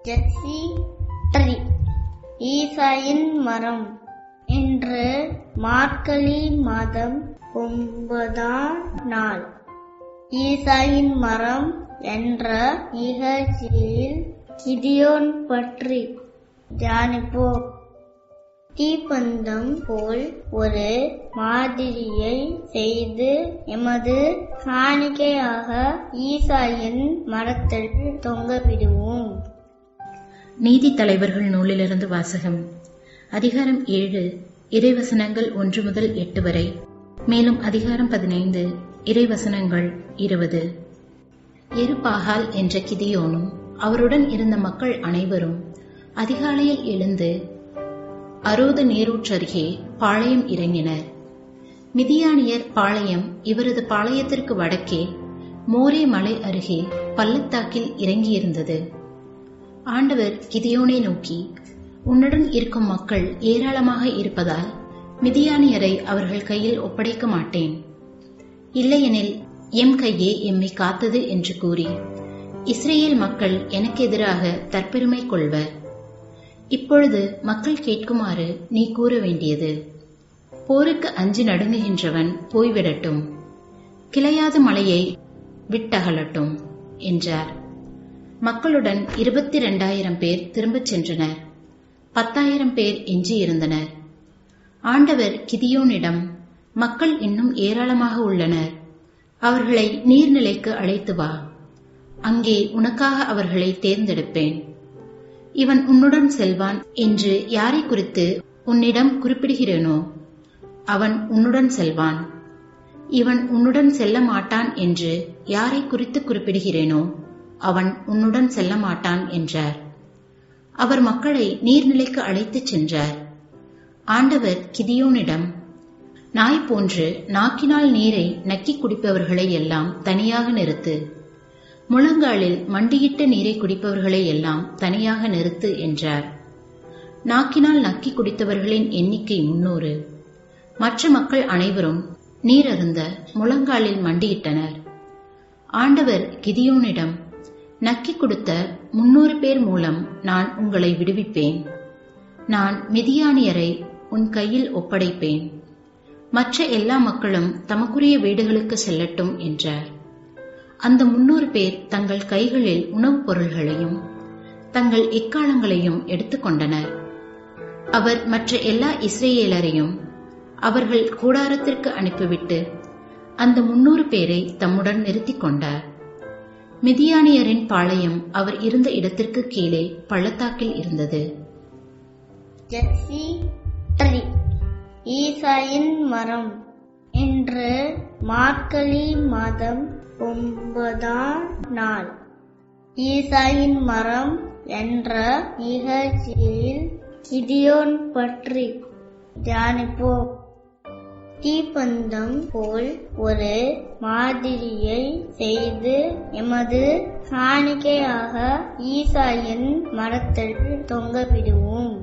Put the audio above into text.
ஜெஸ்ஸி tree ஈசாயின் மரம் இன்று மார்கழி மாதம் 9ஆம் நாள். ஈசாயின் மரம் என்ற நிகழ்ச்சியில் கிதியோன் பற்றி தியானிப்போம். தீப்பந்தம் போல் ஒரு மாதிரியை செய்து எமது காணிக்கையாக ஈசாயின் மரத்தில் தொங்கவிடுவோம். நீதித்தலைவர்கள் நூலிலிருந்து வாசகம். அதிகாரம் 7 இறைவசனங்கள் 1 முதல் 8 வரை. மேலும் அதிகாரம் 15 இறைவசனங்கள் 20. எருபாகால் என்ற கிதியோனும் அவருடன் இருந்த மக்கள் அனைவரும் அதிகாலையில் எழுந்து அரோது நீரூற்றருகே பாளையம் இறங்கினர். மிதியானியர் பாளையம் இவரது பாளையத்திற்கு வடக்கே மோரே மலை அருகே பள்ளத்தாக்கில் இறங்கியிருந்தது. ஆண்டவர் கிதியோனை நோக்கி, உன்னுடன் இருக்கும் மக்கள் ஏராளமாக இருப்பதால் மிதியானியரை அவர்கள் கையில் ஒப்படைக்க மாட்டேன். இல்லையெனில் எம் கையே எம்மை காத்தது என்று கூறி இஸ்ரேல் மக்கள் எனக்கு எதிராக தற்பெருமை கொள்வர். இப்பொழுது மக்கள் கேட்குமாறு நீ கூற வேண்டியது, போருக்கு அஞ்சி நடுங்குகின்றவன் போய்விடட்டும், கிளையாத மலையை விட்டகலட்டும் என்றார். மக்களுடன் 22,000 பேர் திரும்பச் சென்றனர். 10,000 பேர் எஞ்சியிருந்தனர். ஆண்டவர் கிதியோனிடம், மக்கள் இன்னும் ஏராளமாக உள்ளனர், அவர்களை நீர்நிலைக்கு அழைத்து வா, அங்கே உனக்காக அவர்களை தேர்ந்தெடுப்பேன். இவன் உன்னுடன் செல்வான் என்று யாரை குறித்து உன்னிடம் குறிப்பிடுகிறேனோ அவன் உன்னுடன் செல்வான். இவன் உன்னுடன் செல்ல மாட்டான் என்று யாரை குறித்து குறிப்பிடுகிறேனோ அவன் உன்னுடன் செல்ல மாட்டான் என்றார். அவர் மக்களை நீர்நிலைக்கு அழைத்துச் சென்றார். ஆண்டவர் கிதியோனிடம், நாய் போன்று நாக்கினால் நீரை நக்கி குடிப்பவர்களை எல்லாம் தனியாக நிறுத்து, முழங்காலில் மண்டியிட்ட நீரை குடிப்பவர்களை எல்லாம் தனியாக நிறுத்து என்றார். நாக்கினால் நக்கி குடித்தவர்களின் எண்ணிக்கை 300. மற்ற மக்கள் அனைவரும் நீர் அருந்த முழங்காலில் மண்டியிட்டனர். ஆண்டவர் கிதியோனிடம், நக்கி கொடுத்த 300 பேர் மூலம் நான் உங்களை விடுவிப்பேன். நான் மிதியானியரை உன் கையில் ஒப்படைப்பேன். மற்ற எல்லா மக்களும் தமக்குரிய வீடுகளுக்கு செல்லட்டும் என்றார். அந்த 300 பேர் தங்கள் கைகளில் உணவுப் பொருள்களையும் தங்கள் எக்காலங்களையும் எடுத்துக்கொண்டனர். அவர் மற்ற எல்லா இஸ்ரேலரையும் அவர்கள் கூடாரத்திற்கு அனுப்பிவிட்டு அந்த 300 பேரை தம்முடன் நிறுத்திக் கொண்டார். மிதியானியரின் பாளையம் அவர் இருந்த இடத்திற்கு கீழே பள்ளத்தாக்கில் இருந்தது. ஜெஸ்ஸி ட்ரீ ஈசாயின் மரம் இன்று மார்கழி மாதம் 9ஆம் நாள். ஈசாயின் மரம் என்ற நிகழ்ச்சியில் கிதியோன் பற்றி தியானிப்போம். தீப்பந்தம் போல் ஒரு மாதிரியை செய்து எமது காணிக்கையாக ஈசாயின் மரத்தில் தொங்கவிடுவோம்.